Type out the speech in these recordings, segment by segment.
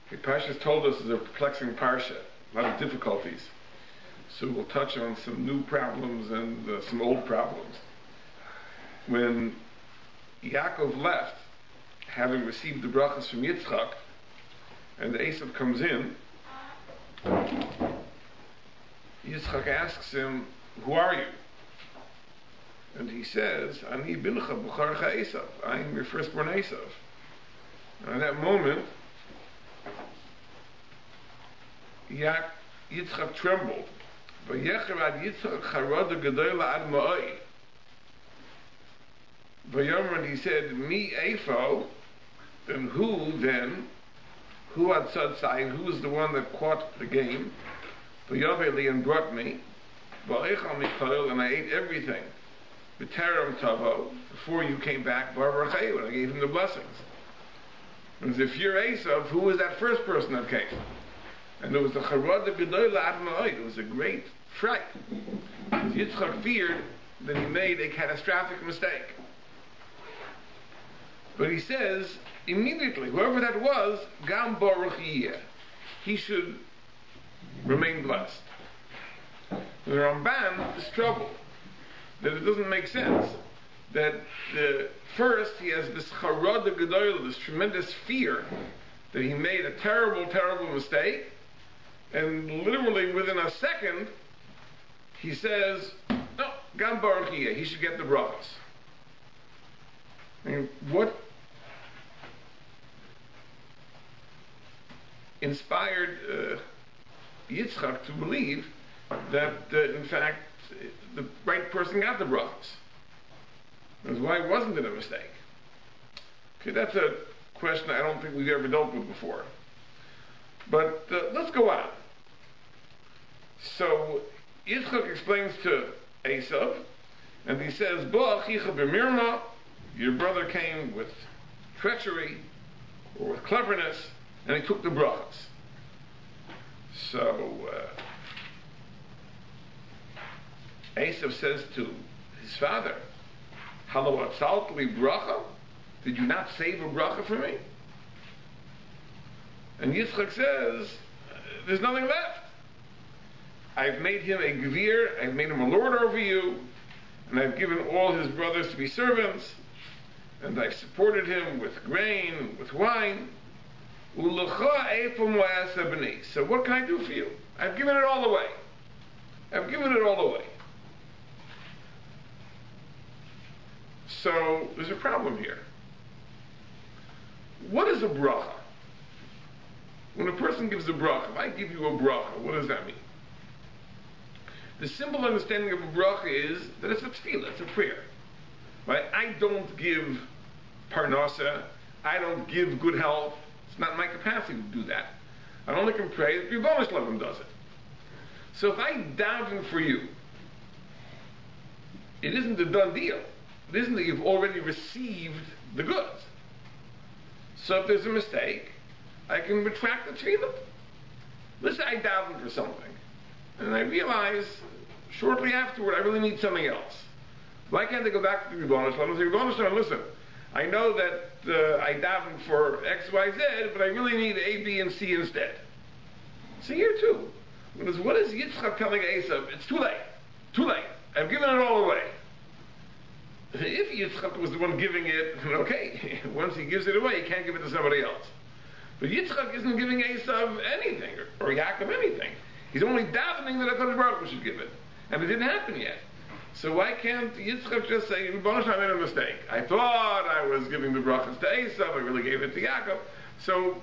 The Parshas Toldos is a perplexing parsha, a lot of difficulties. So we'll touch on some new problems and some old problems. When Yaakov left, having received the brachas from Yitzchak, and Esav comes in, Yitzchak asks him, "Who are you?" And he says, "Ani bincha b'charcha Esav. I am your firstborn Esav." And at that moment, Yitzchak trembled. V'yecher Yitzchak charod gedola ad ma'oi. V'yomer, he said, "Mi eifo," and who then? Who had tzad, who was the one that caught the game? V'yaveli, and brought me. V'eichal michal, and I ate everything. B'terem tavo, before you came back. Barachei, when I gave him the blessings. And if you're Esav, who was that first person that came? And it was the charod gedola ad ma'oi. It was a great fright. Yitzchak feared that he made a catastrophic mistake. But he says, immediately, whoever that was, Gam Baruch Yiyeh, he should remain blessed. The Ramban is troubled that it doesn't make sense that first he has this charod gedolah, this tremendous fear that he made a terrible, terrible mistake, and literally within a second he says, no, Gam Baruch Yiyeh, he should get the brachas. I mean, what inspired Yitzchak to believe that in fact the right person got the brachas? That's why wasn't it a mistake? Okay, that's a question I don't think we've ever dealt with before. But let's go on. So Yitzchak explains to Esav, and he says, "Bo achicha b'mirma," your brother came with treachery or with cleverness, and he took the brachas. So Esav says to his father, "Halo atzalt li bracha? Did you not save a bracha for me?" And Yitzchak says, "There's nothing left. I've made him a gvir, I've made him a lord over you, and I've given all his brothers to be servants, and I've supported him with grain, with wine. So what can I do for you? I've given it all away. I've given it all away." So there's a problem here. What is a bracha? When a person gives a bracha, if I give you a bracha, what does that mean? The simple understanding of a bracha is that it's a tefillah, it's a prayer. Right? I don't give parnasa, I don't give good health. It's not my capacity to do that. I only can pray that Rebbeinu Shalom does it. So if I daven for you, it isn't a done deal. It isn't that you've already received the goods. So if there's a mistake, I can retract the tefillah. Let's say I daven for something, and I realize shortly afterward I really need something else. Why can't I go back to the Rebbeinu Shalom and say, "Rebbeinu Shalom, listen, I know that I daven for X, Y, Z, but I really need A, B, and C instead." So here too, what is Yitzchak telling Esav? It's too late. Too late. I've given it all away. If Yitzchak was the one giving it, okay, once he gives it away, he can't give it to somebody else. But Yitzchak isn't giving Esav anything, or Yaakov anything. He's only davening that HaKadosh Baruch Hu should give it. And it didn't happen yet. So why can't Yitzchak just say, "Rebbeinu Shalom, I made a mistake. I thought I was giving the brachas to Esav, I really gave it to Yaakov. So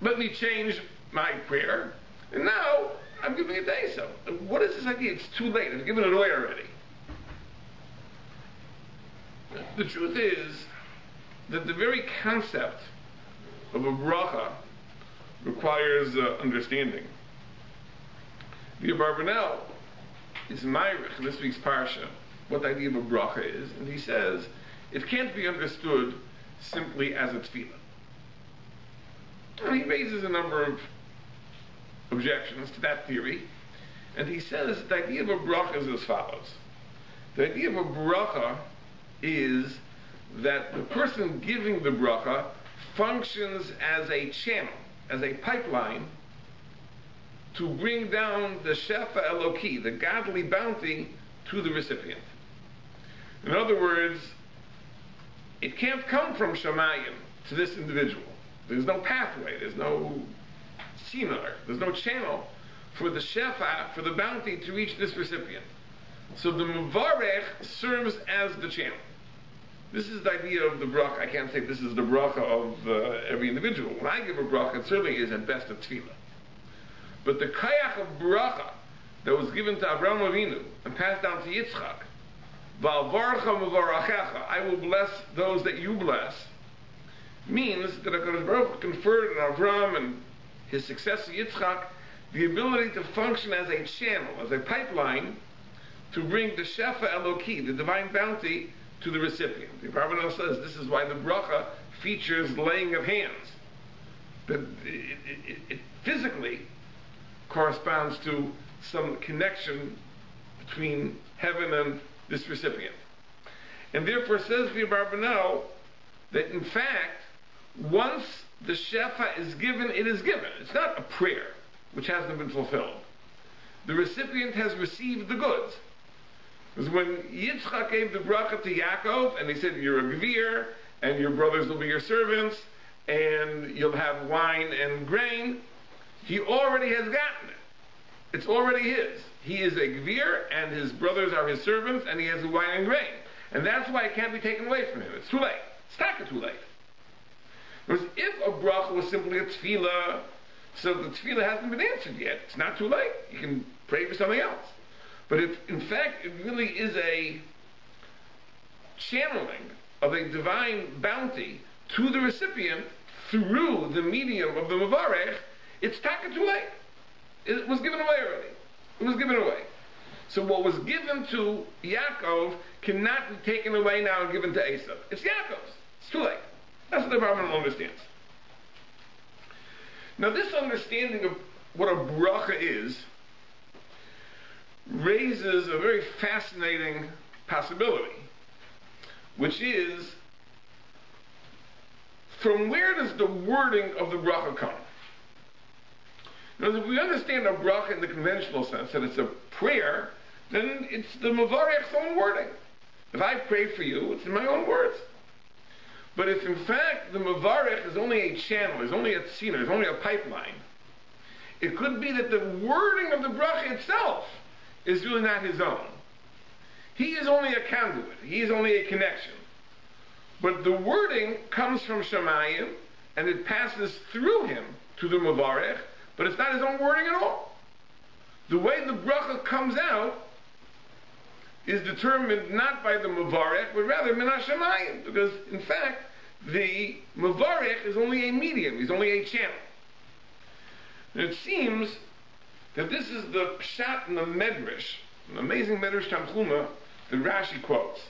let me change my prayer, and now I'm giving it to Esav." What is this idea? It's too late. I've given it away already. The truth is that the very concept of a bracha requires understanding. The Abarbanel is Myrich in this week's parsha what the idea of a bracha is, and he says it can't be understood simply as a tefillah. And he raises a number of objections to that theory, and he says the idea of a bracha is as follows. The idea of a bracha is that the person giving the bracha functions as a channel, as a pipeline, to bring down the Shefa Eloki, the godly bounty, to the recipient. In other words, it can't come from Shamayim to this individual. There's no pathway, there's no sinar, there's no channel for the Shefa, for the bounty to reach this recipient. So the Mevarech serves as the channel. This is the idea of the bracha. I can't say this is the bracha of every individual. When I give a bracha, it certainly is at best a tefillah. But the kayach of bracha that was given to Avraham Avinu and passed down to Yitzchak, V'alvarcha mevarachecha, I will bless those that you bless, means that HaKadosh Baruch Hu conferred on Avraham and his successor Yitzchak the ability to function as a channel, as a pipeline, to bring the Shefa Eloki, the divine bounty, to the recipient. The Rabbi says this is why the bracha features laying of hands. That it physically corresponds to some connection between heaven and this recipient. And therefore says the Rabbi that in fact, once the Shefa is given, it is given. It's not a prayer which hasn't been fulfilled. The recipient has received the goods. Because when Yitzchak gave the bracha to Yaakov, and he said, you're a gvir, and your brothers will be your servants, and you'll have wine and grain, he already has gotten it. It's already his. He is a gvir, and his brothers are his servants, and he has the wine and grain. And that's why it can't be taken away from him. It's too late. It's taka too late. Because if a bracha was simply a tefillah, so the tefillah hasn't been answered yet, it's not too late. You can pray for something else. But if, in fact, it really is a channeling of a divine bounty to the recipient through the medium of the Mevarech, it's taka too late. It was given away already. It was given away. So what was given to Yaakov cannot be taken away now and given to Esav. It's Yaakov's. It's too late. That's what the Bible understands. Now this understanding of what a bracha is raises a very fascinating possibility, which is, from where does the wording of the bracha come? Now, if we understand a bracha in the conventional sense, that it's a prayer, then it's the Mevarech's own wording. If I pray for you, it's in my own words. But if in fact the Mevarech is only a channel, is only a tzina, is only a pipeline, it could be that the wording of the bracha itself is really not his own. He is only a conduit. He is only a connection. But the wording comes from Shamayim, and it passes through him to the Mevarech, but it's not his own wording at all. The way the bracha comes out is determined not by the Mevarech, but rather min hashamayim, because in fact, the Mevarech is only a medium, he's only a channel. And it seems that this is the pshat in the Medrash, an amazing Medrash Tanchuma that Rashi quotes.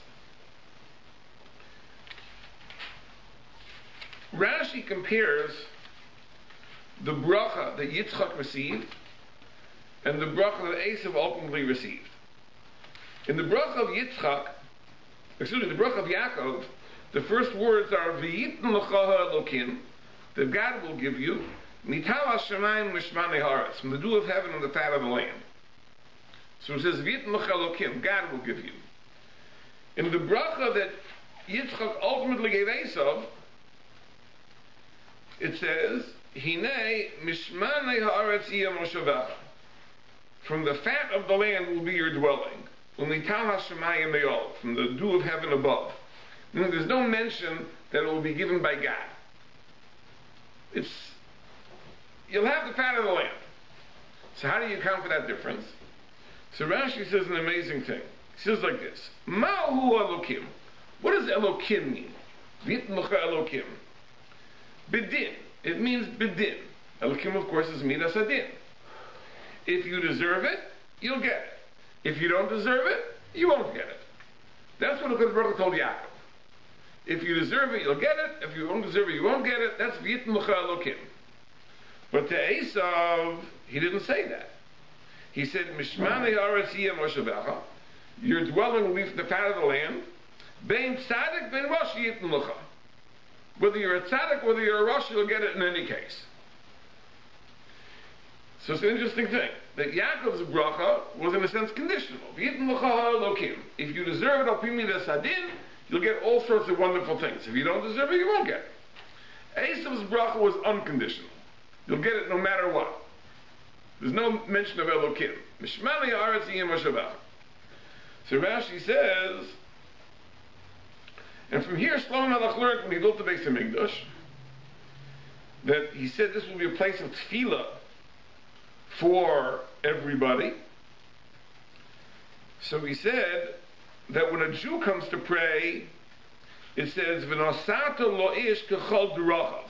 Rashi compares the bracha that Yitzchak received and the bracha that Esav ultimately received. In the bracha of the bracha of Yaakov, the first words are V'yitn l'cha ha'elokim, that God will give you Mital hashamayim l'shmanei haaretz, from the dew of heaven and the fat of the land. So it says V'yitn l'cha ha'elokim, God will give you. In the bracha that Yitzchak ultimately gave Esav, it says Hinei mishmanei haaretz yeh moshavecha, from the fat of the land will be your dwelling. Umital hashamayim me'ol, from the dew of heaven above. There's no mention that it will be given by God. You'll have the fat of the land. So how do you account for that difference? So Rashi says an amazing thing. He says like this: Ma'hu Elokim. What does Elokim mean? V'yitnucha Elokim. Bidin. It means bidin. Elokim, of course, is midas adin. If you deserve it, you'll get it. If you don't deserve it, you won't get it. That's what the Baruch told Yaakov. If you deserve it, you'll get it. If you don't deserve it, you won't get it. That's v'yitnucha Elokim. But to Esav, he didn't say that. He said, Mishmanei haaretz yeh moshavecha, your dwelling will be from the fat of the land. Bein tzadik bein rosh yitnu lecha. Whether you're a tzaddik, whether you're a Rosh, you'll get it in any case. So it's an interesting thing that Yaakov's bracha was in a sense conditional. If you deserve it, al pi midas hadin, you'll get all sorts of wonderful things. If you don't deserve it, you won't get it. Esav's bracha was unconditional. You'll get it no matter what. There's no mention of Elokim. Mishmali haaretz yiyeh moshavach. So Rashi says, and from here Shlomo Melech learned when he built the Beis Hamikdash that he said this will be a place of tefillah for everybody. So he said that when a Jew comes to pray, it says v'nosato lo ish kechol derachav,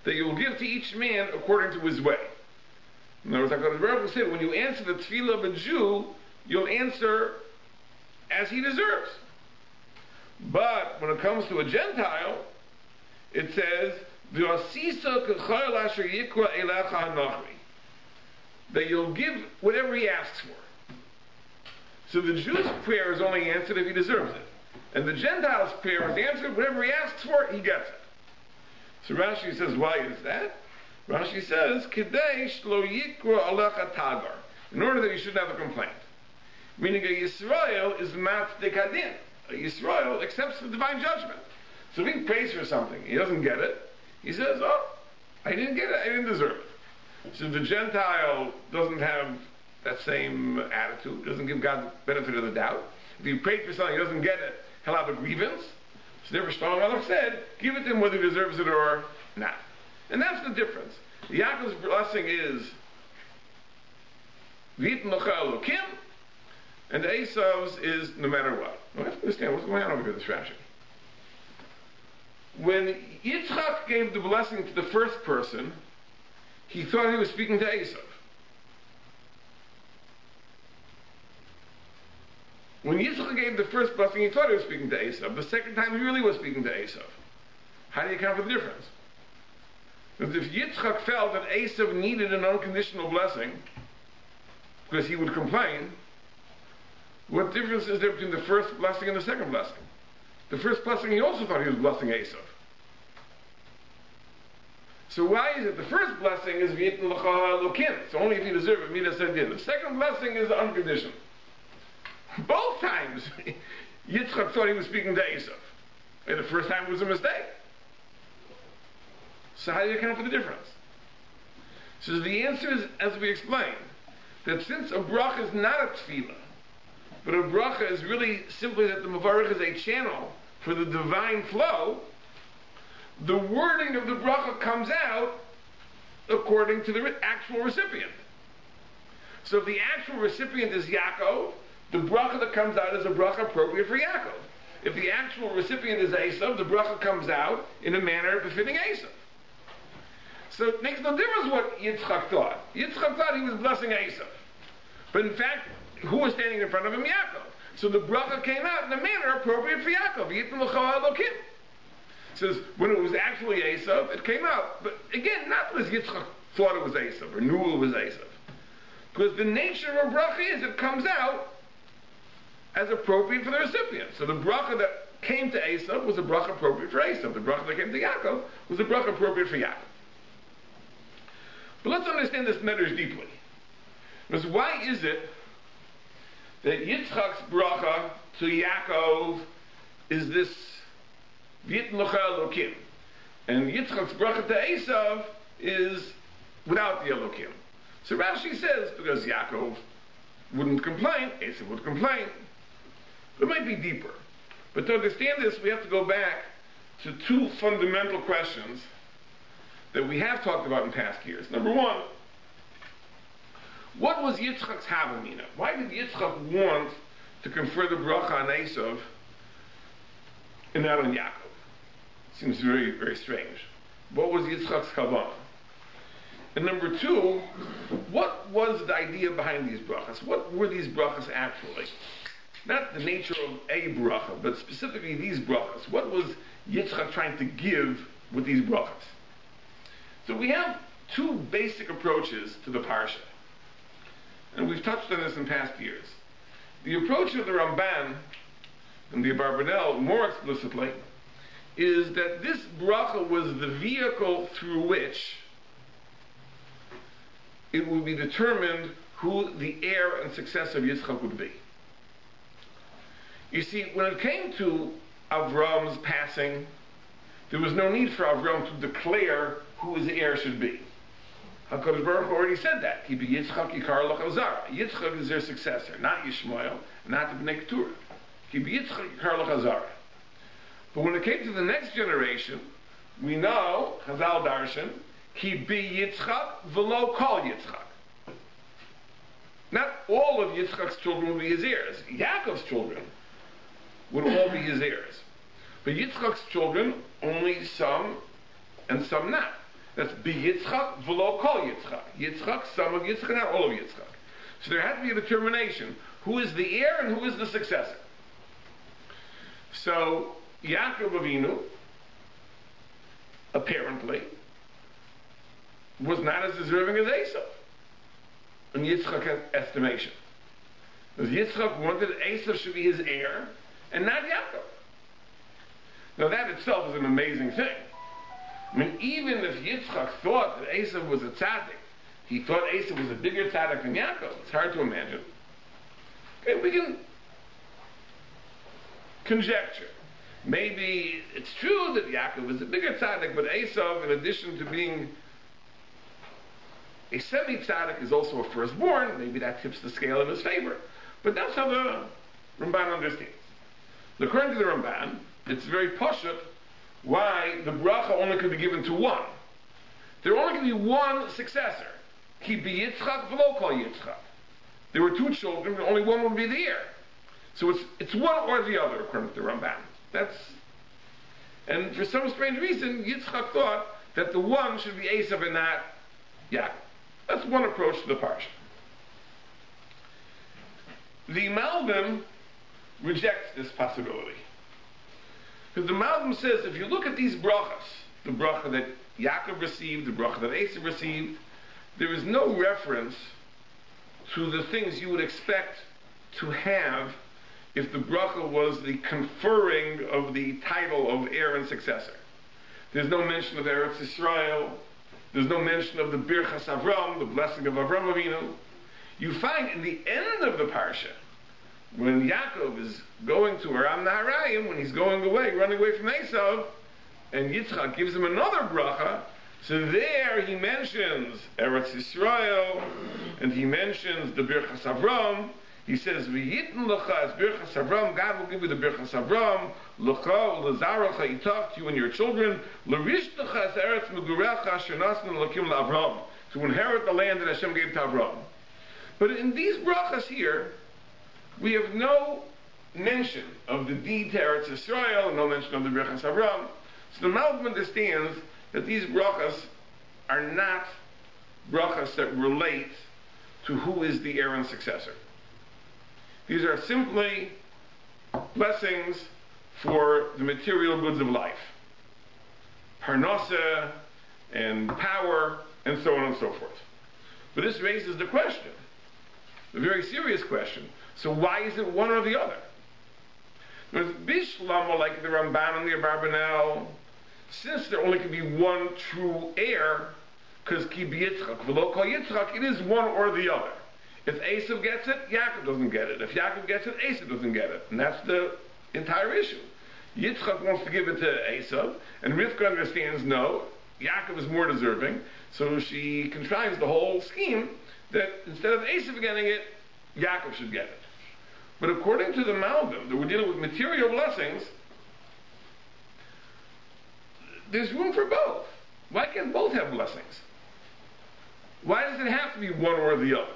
that you will give to each man according to his way. In other words, HaKadosh Baruch Hu said, when you answer the tefillah of a Jew, you'll answer as he deserves. But when it comes to a Gentile, it says v'asisa kechol asher yikra elecha hanochri, that you'll give whatever he asks for. So the Jew's prayer is only answered if he deserves it. And the Gentile's prayer is answered, whatever he asks for, he gets it. So Rashi says, why is that? Rashi says, Kidei shlo yikra alecha tagar, in order that you shouldn't have a complaint. Meaning a Yisrael is matzik hadin. A Yisrael accepts the divine judgment. So if he prays for something, he doesn't get it, he says, oh, I didn't get it, I didn't deserve it. So the Gentile doesn't have that same attitude, doesn't give God the benefit of the doubt. If he prayed for something, he doesn't get it, he'll have a grievance. So therefore Shlomo Melech said, give it to him whether he deserves it or not. And that's the difference. Yaakov's blessing is V'yitin l'cha Elokim, and Esav's is no matter what. Well, let's understand what's going on over here, this Rashi. When Yitzchak gave the blessing to the first person, he thought he was speaking to Esav. When Yitzchak gave the first blessing, he thought he was speaking to Esav. The second time, he really was speaking to Esav. How do you account for the difference? Because if Yitzchak felt that Esav needed an unconditional blessing, because he would complain, what difference is there between the first blessing and the second blessing? The first blessing, he also thought he was blessing Esav. So why is it the first blessing is V'yitin l'cha Elokim? It's only if you deserve it, midas hadin. The second blessing is unconditional. Both times, Yitzchak thought he was speaking to Esav. And the first time was a mistake. So how do you account for the difference? So the answer is, as we explained, that since a bracha is not a tefillah, but a bracha is really simply that the Mavarich is a channel for the divine flow, the wording of the bracha comes out according to the actual recipient. So if the actual recipient is Yaakov, the bracha that comes out is a bracha appropriate for Yaakov. If the actual recipient is Esav, the bracha comes out in a manner befitting Esav. So it makes no difference what Yitzchak thought. Yitzchak thought he was blessing Esav. But in fact, who was standing in front of him? Yaakov. So the bracha came out in a manner appropriate for Yaakov. V'yitin l'cha Elokim. Says when it was actually Esav, it came out. But again, not because Yitzchak thought it was Esav or knew it was Esav. Because the nature of bracha is it comes out as appropriate for the recipient. So the bracha that came to Esav was a bracha appropriate for Esav. The bracha that came to Yaakov was a bracha appropriate for Yaakov. But let's understand this matter deeply. Because why is it that Yitzchak's bracha to Yaakov is this V'yitin l'cha Elokim, and Yitzchak's bracha to Esav is without the Elokim? So Rashi says, because Yaakov wouldn't complain, Esav would complain. It might be deeper. But to understand this, we have to go back to two fundamental questions that we have talked about in past years. Number one, what was Yitzchak's Havamina? Why did Yitzchak want to confer the bracha on Esav and not on Yaakov? Seems very, very strange. What was Yitzchak's Kavanah? And number two, what was the idea behind these brachas? What were these brachas actually? Not the nature of a bracha, but specifically these brachas. What was Yitzchak trying to give with these brachas? So we have two basic approaches to the parsha. And we've touched on this in past years. The approach of the Ramban and the Abarbanel more explicitly is that this bracha was the vehicle through which it would be determined who the heir and successor of Yitzchak would be. You see, when it came to Avram's passing, there was no need for Avram to declare who his heir should be. HaKadosh Baruch Hu already said that. Ki b'Yitzchak yikar lach Azara. Yitzchak is their successor, not Yishmael, not the Bnei Keturah. Ki b'Yitzchak yikar lach Azara. But when it came to the next generation, we know, Chazal Darshan, Ki b'Yitzchak v'lo kol Yitzchak. Not all of Yitzchak's children will be his heirs. Yaakov's children would all be his heirs. But Yitzchak's children, only some and some not. That's b'Yitzchak v'lo kol Yitzchak. Yitzchak, some of Yitzchak, not all of Yitzchak. So there had to be a determination. Who is the heir and who is the successor? So Yaakov Avinu, apparently, was not as deserving as Esau in Yitzchak's estimation. Because Yitzchak wanted Esau should be his heir and not Yaakov. Now that itself is an amazing thing. I mean, even if Yitzchak thought that Esau was a tzaddik, he thought Esau was a bigger tzaddik than Yaakov. It's hard to imagine. Okay, we can conjecture. Maybe it's true that Yaakov is a bigger tzaddik, but Esau, in addition to being a semi-tzaddik, is also a firstborn. Maybe that tips the scale in his favor. But that's how the Ramban understands. According to the Ramban, it's very poshut why the bracha only could be given to one. There only could be one successor. Ki b'Yitzchak v'lo kol Yitzchak. There were two children, but only one would be the heir. So it's one or the other, according to the Ramban. And for some strange reason, Yitzchak thought that the one should be Esau and not Yaakov. That's one approach to the parsha. The Malbim rejects this possibility. Because the Malbim says, if you look at these brachas, the bracha that Yaakov received, the bracha that Esau received, there is no reference to the things you would expect to have if the bracha was the conferring of the title of heir and successor. There's no mention of Eretz Yisrael. There's no mention of the Birchas Avram, the blessing of Avram Avinu. You find in the end of the parsha, when Yaakov is going to Aram Naharayim, when he's going away, running away from Esau, and Yitzchak gives him another bracha, so there he mentions Eretz Yisrael, and he mentions the Birchas Avram. He says, "V'yitn lecha es Birchas Avram." God will give you the Birchas Avram. Lecha ulezarecha itach, to you and your children. L'rishtecha es eretz megurecha asher nasan elokim leAvram, to inherit the land that Hashem gave to Avram. But in these brachas here, we have no mention of the deed to Eretz Yisrael, and no mention of the Birchas Avram. So the Malbim understands that these brachas are not brachas that relate to who is the heir and successor. These are simply blessings for the material goods of life. Parnasa and power and so on and so forth. But this raises the question, a very serious question. So why is it one or the other? With Bishlama, like the Ramban and the Abarbanel, since there only can be one true heir, because Ki b'Yitzchak v'lo kol Yitzchak, it is one or the other. If Esau gets it, Yaakov doesn't get it. If Yaakov gets it, Esau doesn't get it. And that's the entire issue. Yitzchak wants to give it to Esau, and Rivka understands, no, Yaakov is more deserving, so she contrives the whole scheme that instead of Esau getting it, Yaakov should get it. But according to the Malbim, that we're dealing with material blessings, there's room for both. Why can't both have blessings? Why does it have to be one or the other?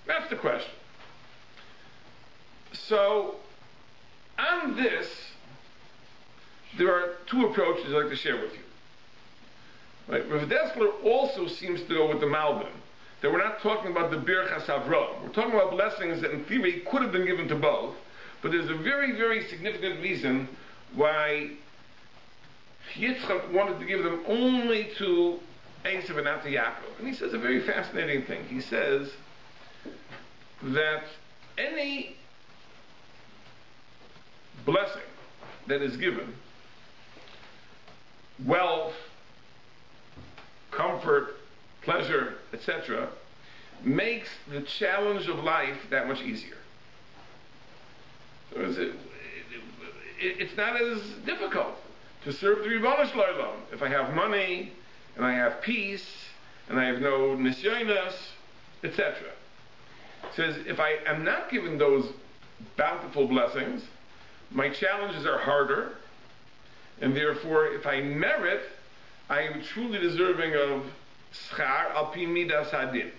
That's the question. So, on this, there are two approaches I'd like to share with you. Right? Rav Dessler also seems to go with the Malbim, that we're not talking about the Birchas Avram. We're talking about blessings that in theory could have been given to both, but there's a very, very significant reason why Yitzchak wanted to give them only to Esau and not to Yaakov. And he says a very fascinating thing. He says that any blessing that is given wealth, comfort, pleasure, etc., makes the challenge of life that much easier. So it's not as difficult to serve the Ribono Shel Olam if I have money, and I have peace, and I have no nisyonos, etc. It says, if I am not given those bountiful blessings, my challenges are harder, and therefore, if I merit, I am truly deserving of schar al pi midas hadin.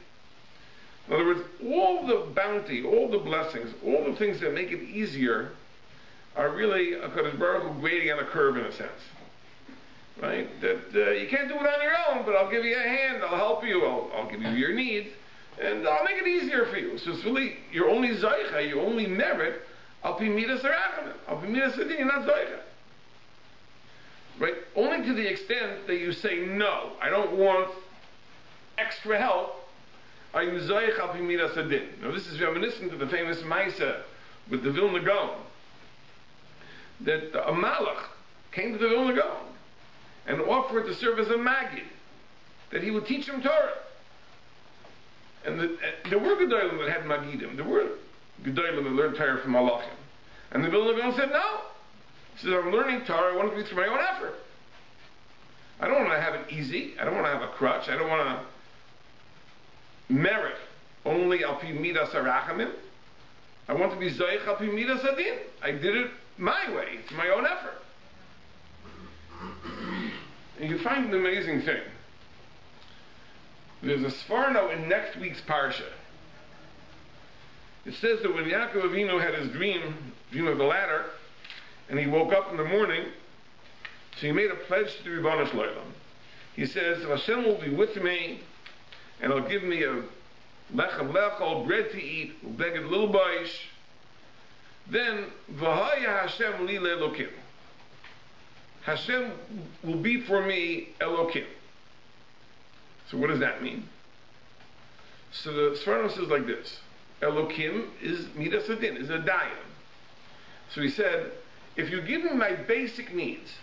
In other words, all the bounty, all the blessings, all the things that make it easier are really a Kadosh Baruch Hu grading on a curve in a sense. Right? That you can't do it on your own, but I'll give you a hand, I'll help you, I'll give you your needs, and I'll make it easier for you. So it's really, you're only zoicha, you only merit al pi midas harachamim, al pi midas hadin, you're not zoicha. Right? Only to the extent that you say, no, I don't want extra help, are you zoich al pi midas hadin. Now this is reminiscent to the famous Maisa with the Vilna Gaon, that a Malach came to the Vilna Gaon and offered to serve as a Maggid, that he would teach him Torah. And there were Gedolim that had Magidim, there were Gedolim that learned Torah from Malachim. And the Vilna Gaon said, no. He said, I'm learning Torah, I want to be through my own effort. I don't want to have it easy, I don't want to have a crutch, I don't want to merit only al pi midas harachamim. I want to be zoich al pi midas hadin. I did it my way. It's my own effort. And you find an amazing thing. There's a Sforno in next week's parsha. It says that when Yaakov Avinu had his dream of the ladder, and he woke up in the morning, so he made a pledge to the Ribono Shel Olam. He says, Hashem will be with me, and he'll give me a lechem lechol, bread to eat, ubeged lilbaish. Then, v'haya Hashem li le'elokim. Hashem will be for me Elokim. So what does that mean? So the Sforno says like this. Elokim is midas hadin, is a dayan. So he said, if you give me my basic needs,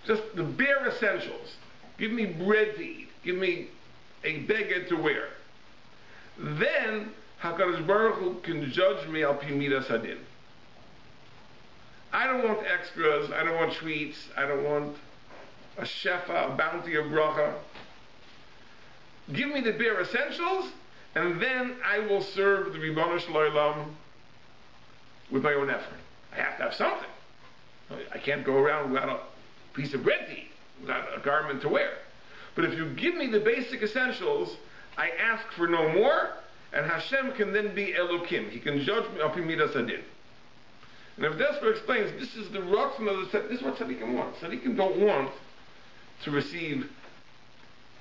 just the bare essentials, give me bread to eat, give me a beged to wear, then HaKadosh Baruch Hu can judge me al pi midas hadin. I don't want extras, I don't want treats, I don't want a shefa, a bounty of bracha. Give me the bare essentials, and then I will serve the Ribono Shel Olam with my own effort. I have to have something. I can't go around without a piece of bread to eat, without a garment to wear. But if you give me the basic essentials, I ask for no more, and Hashem can then be Elokim. He can judge me al pi midas hadin. And if Desper explains, this is the ratzon of the tzaddikim, this is what tzaddikim want. Tzaddikim don't want to receive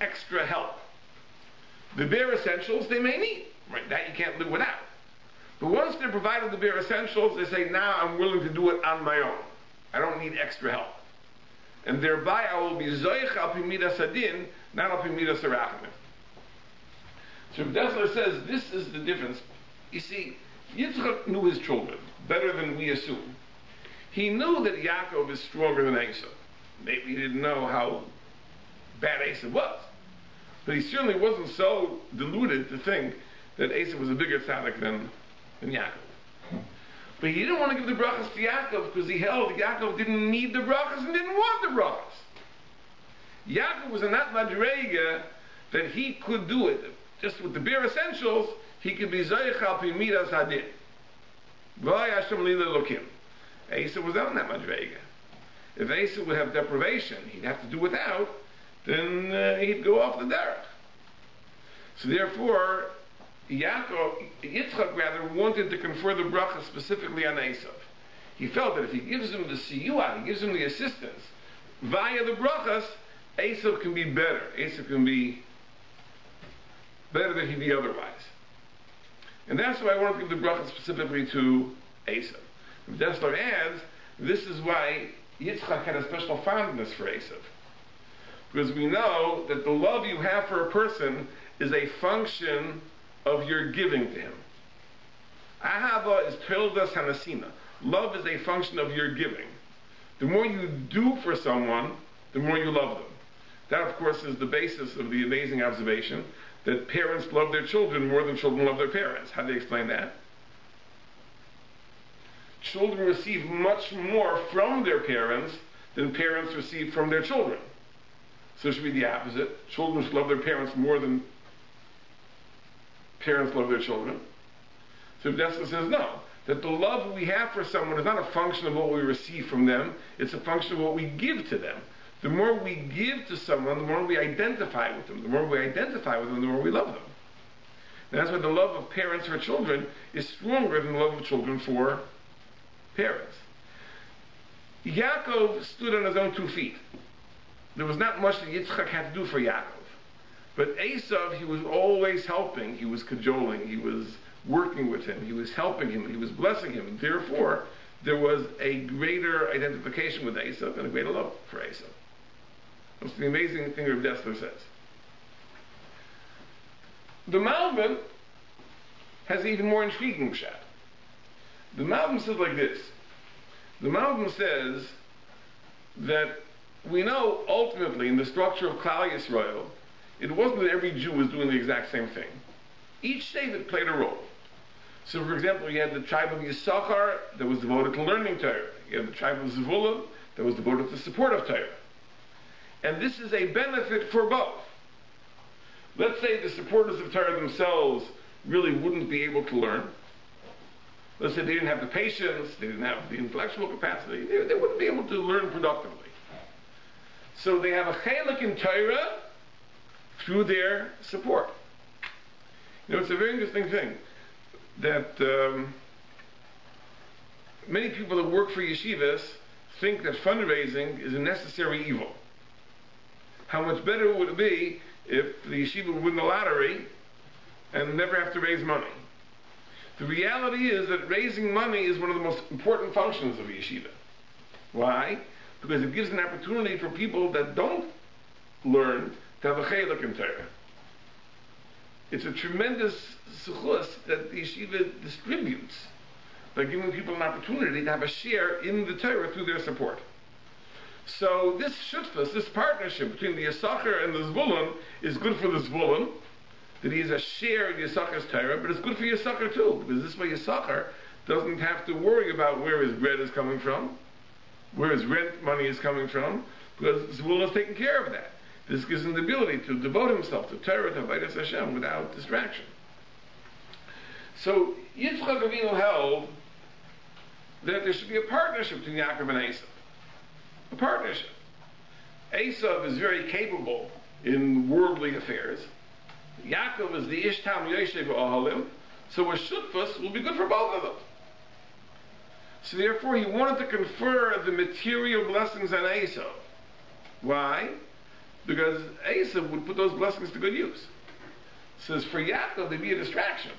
extra help. The bare essentials they may need, right? That you can't live without. But once they're provided the bare essentials, they say, now I'm willing to do it on my own. I don't need extra help. And thereby I will be zoich al pi midas hadin, not al pi midas harachamim. So Dessler says this is the difference. You see, Yitzchak knew his children better than we assume. He knew that Yaakov is stronger than Esau. Maybe he didn't know how bad Esau was. But he certainly wasn't so deluded to think that Esau was a bigger tzaddik than Yaakov. But he didn't want to give the brachas to Yaakov because he held Yaakov didn't need the brachas and didn't want the brachas. Yaakov was in that madrega that he could do it. Just with the bare essentials, he could be zoich al pi midas hadin. V'haya Hashem li le'elokim. Esau was not in that madrega. If Esau would have deprivation, he'd have to do without, then he'd go off the derech. So therefore, Yitzchak rather wanted to confer the bracha specifically on Esau. He felt that if he gives him the siyua, he gives him the assistance, via the brachas, Esau can be better. Esau can be better than he'd be otherwise. And that's why I want to give the bracha specifically to Esau. Dessler adds, this is why Yitzchak had a special fondness for Esau. Because we know that the love you have for a person is a function of your giving to him. Ahava is Toldos hanasina. Love is a function of your giving. The more you do for someone, the more you love them. That, of course, is the basis of the amazing observation that parents love their children more than children love their parents. How do they explain that? Children receive much more from their parents than parents receive from their children. So it should be the opposite. Children should love their parents more than parents love their children. So Dessa says no, that the love we have for someone is not a function of what we receive from them, it's a function of what we give to them. The more we give to someone, the more we identify with them. The more we identify with them, the more we love them. And that's why the love of parents for children is stronger than the love of children for parents. Yaakov stood on his own 2 feet. There was not much that Yitzchak had to do for Yaakov. But Esav, he was always helping, he was cajoling, he was working with him, he was helping him, he was blessing him. And therefore, there was a greater identification with Esav and a greater love for Esav. That's the amazing thing Rav Dessler says. The Malbim has an even more intriguing pshat. The Malbim says like this. The Malbim says that we know ultimately in the structure of Klal Yisrael, it wasn't that every Jew was doing the exact same thing. Each Shevet played a role. So for example, you had the tribe of Yisachar that was devoted to learning Torah. You had the tribe of Zevulun that was devoted to support of Torah. And this is a benefit for both. Let's say the supporters of Torah themselves really wouldn't be able to learn. Let's say they didn't have the patience, they didn't have the intellectual capacity, they wouldn't be able to learn productively. So they have a chelik in Torah through their support. You know, it's a very interesting thing that many people that work for yeshivas think that fundraising is a necessary evil. How much better would it be if the yeshiva would win the lottery and never have to raise money? The reality is that raising money is one of the most important functions of a yeshiva. Why? Because it gives an opportunity for people that don't learn to have a chelik in Torah. It's a tremendous suchus that the yeshiva distributes by giving people an opportunity to have a share in the Torah through their support. So this shutfus, this partnership between the Yisachar and the Zvulun is good for the Zvulun, that he has a share in Yisachar's Torah, but it's good for Yisachar too, because this way Yisachar doesn't have to worry about where his bread is coming from, where his rent money is coming from, because Zvulun is taking care of that. This gives him the ability to devote himself to Torah, to Avodas Hashem, without distraction. So Yitzchak Avinu held that there should be a partnership between Yaakov and Esav. A partnership. Esav is very capable in worldly affairs. Yaakov is the Ishtam Yoshev Ohalim, so a shutfus will be good for both of them. So therefore he wanted to confer the material blessings on Esav. Why? Because Esav would put those blessings to good use. Says for Yaakov they'd be a distraction.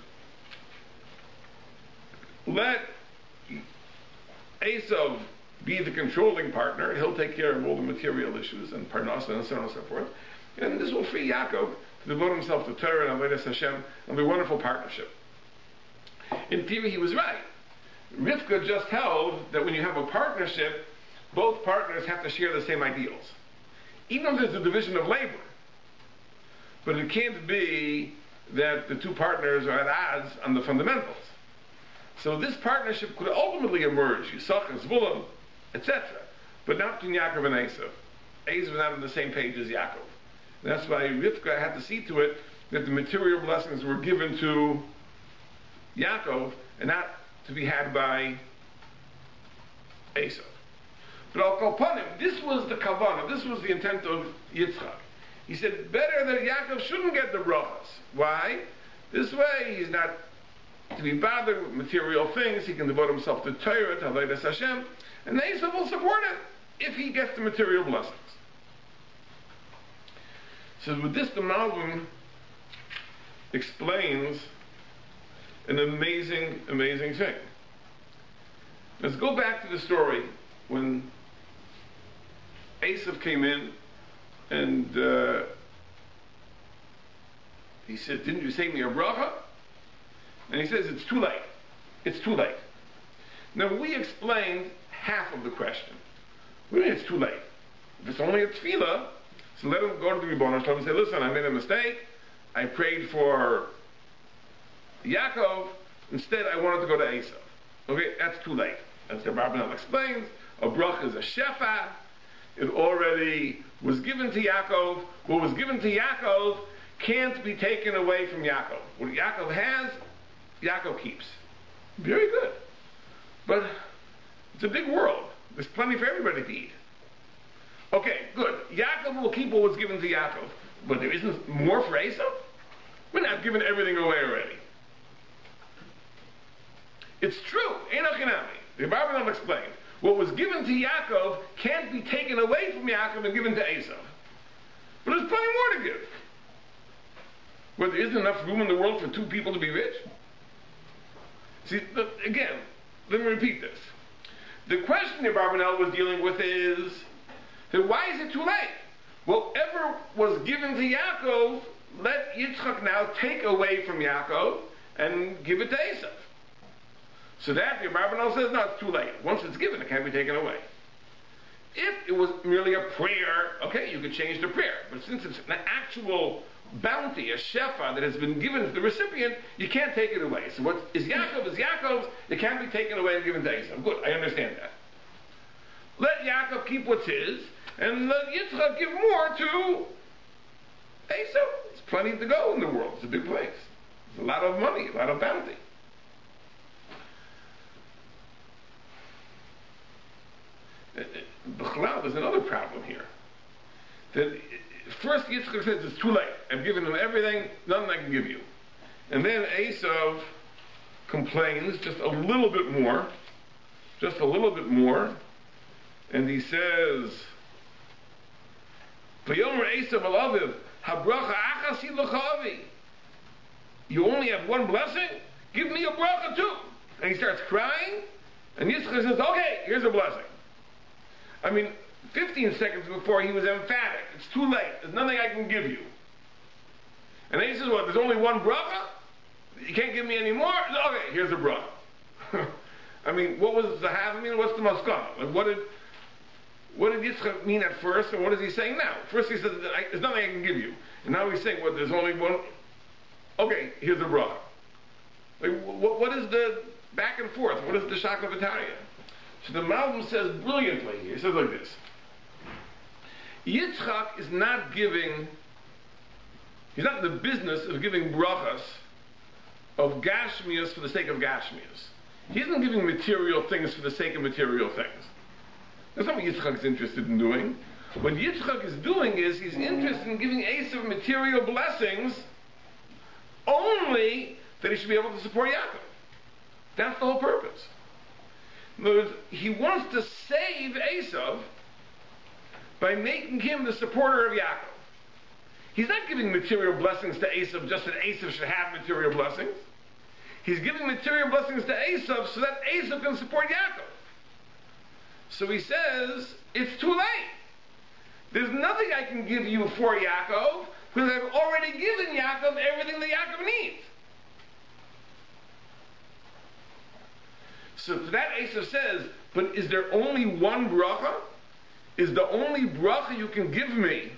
Let Esav be the controlling partner, he'll take care of all the material issues and parnasa and so on and so forth. And this will free Yaakov to devote himself to Torah and Avodas Hashem and be a wonderful partnership. In theory, he was right. Rivka just held that when you have a partnership, both partners have to share the same ideals. Even if there's a division of labor. But it can't be that the two partners are at odds on the fundamentals. So this partnership could ultimately emerge, Yisachar, Zvulun, etc. But not between Yaakov and Esav. Esav was not on the same page as Yaakov. And that's why Rivka had to see to it that the material blessings were given to Yaakov and not to be had by Esav. But Al Kalpanim, this was the kavanah, this was the intent of Yitzchak. He said, better that Yaakov shouldn't get the brachas. Why? This way he's not to be bothered with material things, he can devote himself to Torah, to Avodas Hashem, and Esav will support it if he gets the material blessings. So with this, the Malbim explains an amazing, amazing thing. Let's go back to the story when Esav came in and he said, didn't you say me a bracha? And he says, it's too late. It's too late. Now we explained half of the question. What do you mean it's too late? If it's only a tefillah, so let him go to the Rebbeinu Shalom and say, listen, I made a mistake. I prayed for Yaakov. Instead, I wanted to go to Esav. Okay, that's too late. As the Rabbi explains, a bracha is a shefa. It already was given to Yaakov. What was given to Yaakov can't be taken away from Yaakov. What Yaakov has, Yaakov keeps. Very good. But it's a big world. There's plenty for everybody to eat. Okay, good. Yaakov will keep what was given to Yaakov. But there isn't more for Esav? We're not giving everything away already. It's true. Enochinami. The Rabbi explained. What was given to Yaakov can't be taken away from Yaakov and given to Esav. But there's plenty more to give. Where there isn't enough room in the world for two people to be rich. See, again, let me repeat this. The question that Barbanel was dealing with is that why is it too late? Whatever was given to Yaakov, let Yitzchak now take away from Yaakov and give it to Esav. So that the Barbanel says, no, it's too late. Once it's given, it can't be taken away. If it was merely a prayer, okay, you could change the prayer. But since it's an actual bounty, a shefa that has been given to the recipient, you can't take it away. So what is Yaakov's, it can't be taken away and given to Esav. Good, I understand that. Let Yaakov keep what's his, and let Yitzchak give more to Esav. There's plenty to go in the world. It's a big place. There's a lot of money, a lot of bounty. B'chlal, there's another problem here. That first Yitzchak says it's too late. I've given him everything, nothing I can give you. And then Esav complains just a little bit more, and he says, "Vayomer Esav alaviv habracha achasi l'chavi." You only have one blessing? Give me a bracha too. And he starts crying, and Yitzchak says, "Okay, here's a blessing." I mean, 15 seconds before he was emphatic. It's too late. There's nothing I can give you. And then he says, what, there's only one bracha? You can't give me any more? Okay, here's a bracha. I mean, what was the half mean? What's the maskana? Like, what did Yitzchak mean at first, and what is he saying now? First he said, there's nothing I can give you. And now he's saying, what, there's only one? Okay, here's a bracha. Like, what is the back and forth? What is the shaka v'tarya? So the Malbim says brilliantly, he says like this. Yitzchak is not giving, he's not in the business of giving brachas of gashmias for the sake of gashmias. He isn't giving material things for the sake of material things. That's not what Yitzchak is interested in doing. What Yitzchak is doing is he's interested in giving Esav material blessings only that he should be able to support Yaakov. That's the whole purpose. In other words, he wants to save Esav by making him the supporter of Yaakov. He's not giving material blessings to Esav just that Esav should have material blessings. He's giving material blessings to Esav so that Esav can support Yaakov. So he says, it's too late. There's nothing I can give you for Yaakov because I've already given Yaakov everything that Yaakov needs. So to that Esav says, but is there only one bracha? Is the only bracha you can give me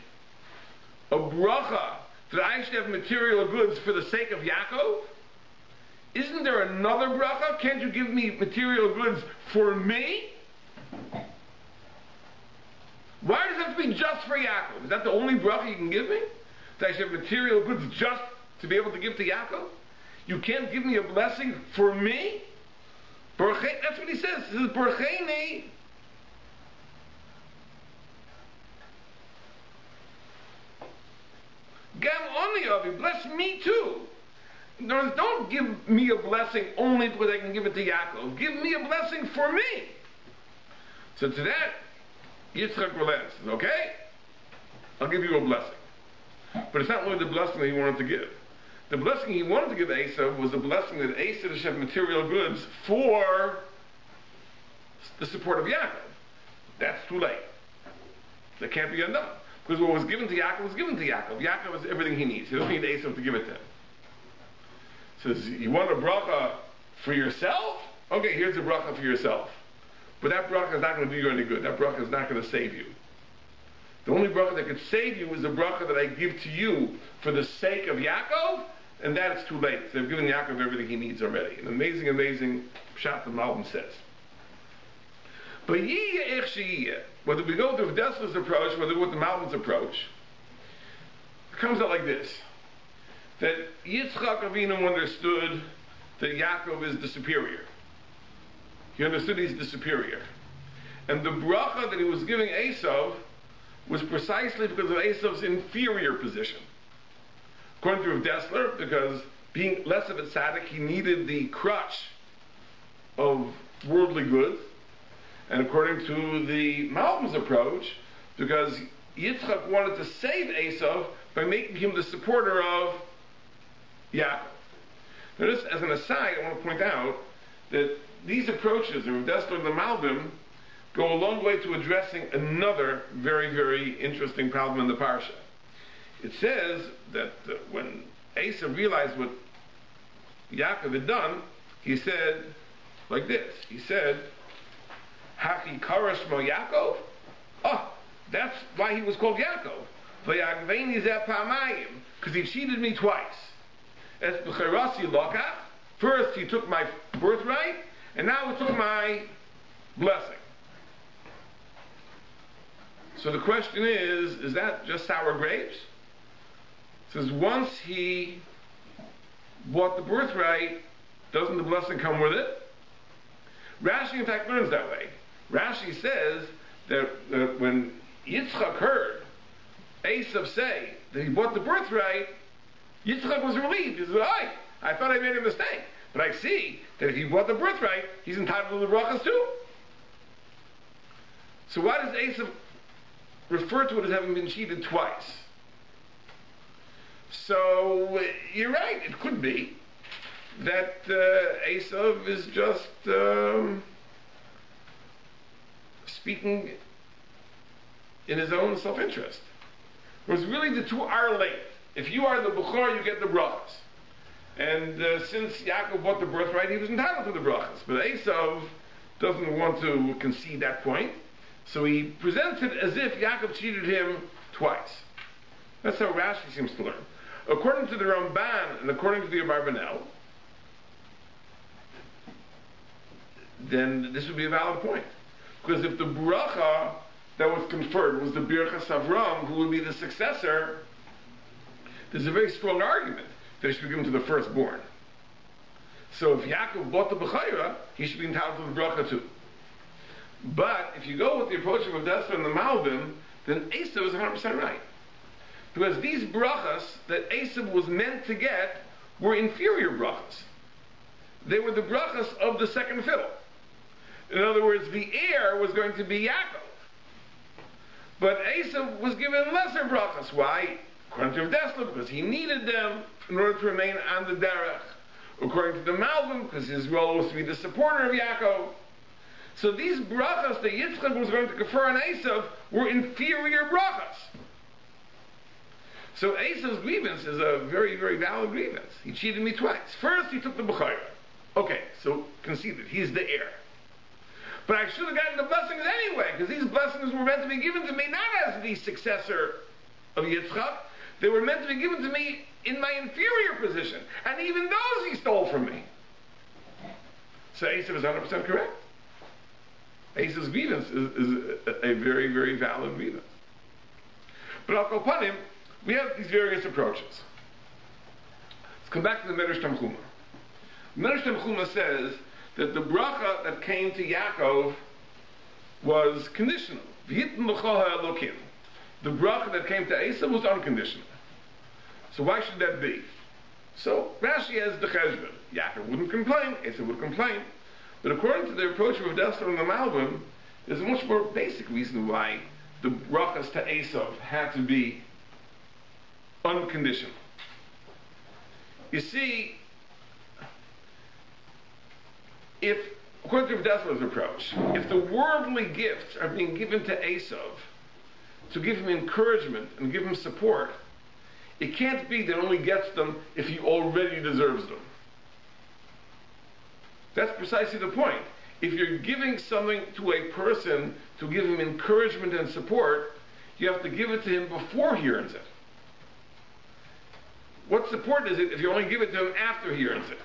a bracha that I should have material goods for the sake of Yaakov? Isn't there another bracha? Can't you give me material goods for me? Why does it have to be just for Yaakov? Is that the only bracha you can give me? That I should have material goods just to be able to give to Yaakov? You can't give me a blessing for me? That's what he says. He says, Bercheni. Gam oni avi, bless me too. In other words, don't give me a blessing only because I can give it to Yaakov. Give me a blessing for me. So to that, Yitzchak relents. Says, okay, I'll give you a blessing. But it's not only the blessing that he wanted to give. The blessing he wanted to give Esav was the blessing that Esav should have material goods for the support of Yaakov. That's too late. That can't be undone. Because what was given to Yaakov was given to Yaakov. Yaakov has everything he needs. He doesn't need Esav to give it to him. Says, you want a bracha for yourself? Okay, here's a bracha for yourself. But that bracha is not going to do you any good. That bracha is not going to save you. The only bracha that could save you is the bracha that I give to you for the sake of Yaakov, and that it's too late. They've given Yaakov everything he needs already. An amazing, amazing pshat the Malbim says. But whether we go with Dessler's approach, whether with the Malbim's approach, it comes out like this: that Yitzchak Avinu understood that Yaakov is the superior. He understood he's the superior. And the bracha that he was giving Esav was precisely because of Esav's inferior position. According to Rav Dessler, because being less of a tzaddik, he needed the crutch of worldly goods. And according to the Malbim's approach, because Yitzchak wanted to save Esav by making him the supporter of Yaakov. Now, just as an aside, I want to point out that these approaches of Rav Dessler and the Malbim go a long way to addressing another very, very interesting problem in the parsha. It says that when Esav realized what Yaakov had done, he said like this. He said, Haki Karash Mo Yaakov? Oh, that's why he was called Yaakov. Because he cheated me twice. First he took my birthright, and now he took my blessing. So the question is that just sour grapes? It says once he bought the birthright, doesn't the blessing come with it? Rashi in fact learns that way. Rashi says that when Yitzchak heard Esav say that he bought the birthright, Yitzchak was relieved. He said, I thought I made a mistake. But I see that if he bought the birthright, he's entitled to the brachas too. So why does Esav refer to it as having been cheated twice? So you're right, it could be that Esav is just speaking in his own self-interest. Whereas really the two are linked. If you are the Bukhar, you get the brachas. And since Yaakov bought the birthright, he was entitled to the brachas. But Esav doesn't want to concede that point. So he presents it as if Yaakov cheated him twice. That's how Rashi seems to learn. According to the Ramban and according to the Abarbanel, then this would be a valid point. Because if the bracha that was conferred was the Birchas Avram, who would be the successor, there's a very strong argument that it should be given to the firstborn. So if Yaakov bought the Bechayra, he should be entitled to the bracha too. But if you go with the approach of Dessler and the Malbim, then Esav is 100% right. Because these brachas that Esav was meant to get were inferior brachas. They were the brachas of the second fiddle. In other words, the heir was going to be Yaakov. But Esav was given lesser brachas. Why? According to Dessler, because he needed them in order to remain on the derech. According to the Malbim, because his role was to be the supporter of Yaakov. So these brachas that Yitzchak was going to confer on Esav were inferior brachas. So Esav's grievance is a very, very valid grievance. He cheated me twice. First, he took the Bechayra. Okay, so conceded. He's the heir. But I should have gotten the blessings anyway, because these blessings were meant to be given to me not as the successor of Yitzchak. They were meant to be given to me in my inferior position. And even those he stole from me. So Esav is 100% correct. Esav's grievance is a very, very valid grievance. But I'll go upon him. We have these various approaches. Let's come back to the Medrash Tanchuma. Medrash Tanchuma says that the bracha that came to Yaakov was conditional. V'hitn l'cha ha'elokim. The bracha that came to Esav was unconditional. So why should that be? So Rashi has the cheshbon. Yaakov wouldn't complain, Esav would complain. But according to the approach of Dessler and the Malbim, there's a much more basic reason why the brachas to Esav had to be unconditional. You see, if, according to Dessler's approach, if the worldly gifts are being given to Esav to give him encouragement and give him support, it can't be that only gets them if he already deserves them. That's precisely the point. If you're giving something to a person to give him encouragement and support, you have to give it to him before he earns it. What support is it if you only give it to him after he earns it?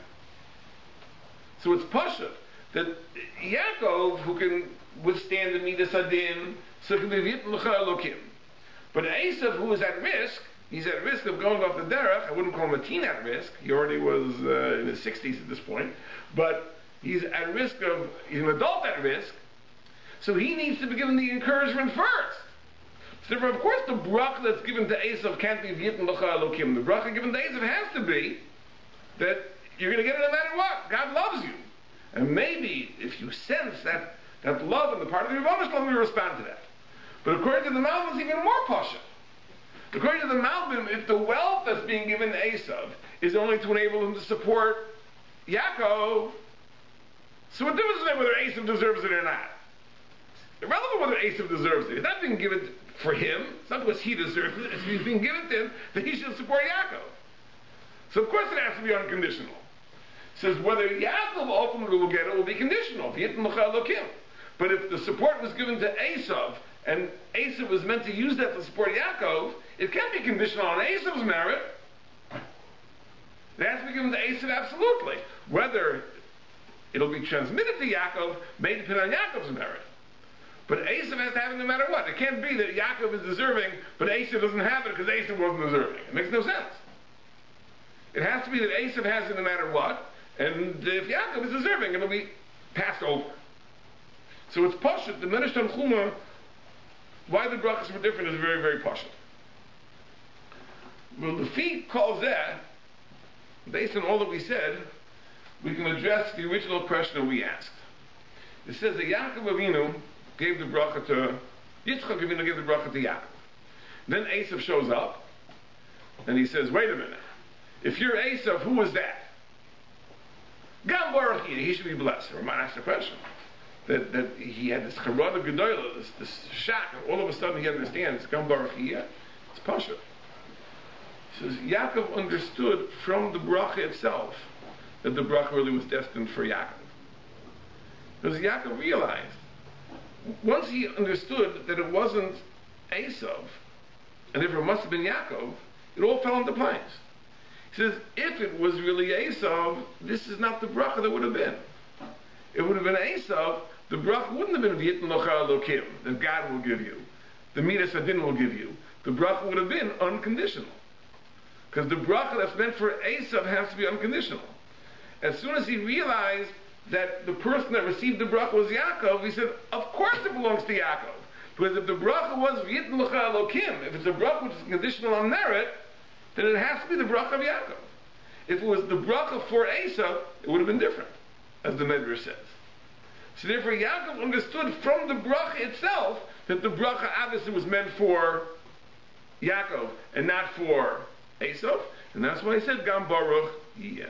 So it's Pasha that Yaakov, who can withstand the Midas Adin, so can be V'yitn L'cha Elokim. But Esav, who is at risk, he's at risk of going off the derech. I wouldn't call him a teen at risk. He already was in his 60s at this point. But he's at risk of, he's an adult at risk. So he needs to be given the encouragement first. So therefore, of course, the bracha that's given to Esav can't be V'yitn L'cha Elokim. The bracha given to Esav has to be that you're going to get it no matter what. God loves you. And maybe if you sense that love on the part of the Rebbeinu Shalom, you respond to that. But according to the Malbim, it's even more pasha. According to the Malbim, if the wealth that's being given to Esav is only to enable him to support Yaakov, so what difference is it whether Esav deserves it or not? Irrelevant whether Esav deserves it. It's not being given for him. It's not because he deserves it. It's being given to him that he should support Yaakov. So of course it has to be unconditional. It says whether Yaakov ultimately will get it will be conditional. But if the support was given to Esav, and Esav was meant to use that to support Yaakov, it can't be conditional on Esav's merit. It has to be given to Esav absolutely. Whether it'll be transmitted to Yaakov may depend on Yaakov's merit. But Esav has to have it no matter what. It can't be that Yaakov is deserving, but Esav doesn't have it because Esav wasn't deserving. It makes no sense. It has to be that Esav has it no matter what, and if Yaakov is deserving, it'll be passed over. So it's Pashut, the Menesh Tanchuma, why the brachas were different is very, very Pashut. Well, the feet calls that, based on all that we said, we can address the original question that we asked. It says that Yaakov Avinu gave the bracha to, Yitzchak Avinu gave the bracha to Yaakov. Then Esav shows up, and he says, wait a minute, if you're Esav, who is that? Gam Baruch Yeh, he should be blessed. Ramon asked the question. That he had this charada gedola, this shock, and all of a sudden he understands Gam Baruch Yeh. It's Pasha. He says Yaakov understood from the bracha itself that the bracha really was destined for Yaakov. Because Yaakov realized, once he understood that it wasn't Esav, and therefore it must have been Yaakov, it all fell into place. He says, if it was really Esav, this is not the bracha that would have been. It would have been Esav, the bracha wouldn't have been V'yitn L'cha Elokim, that God will give you. The Midas Adin will give you. The bracha would have been unconditional. Because the bracha that's meant for Esav has to be unconditional. As soon as he realized that the person that received the bracha was Yaakov, he said, of course it belongs to Yaakov. Because if the bracha was V'yitn L'cha Elokim, if it's a bracha which is conditional on merit, then it has to be the bracha of Yaakov. If it was the bracha for Esav, it would have been different, as the Medrash says. So therefore Yaakov understood from the bracha itself that the bracha obviously was meant for Yaakov and not for Esav, and that's why he said Gam Baruch Yeh.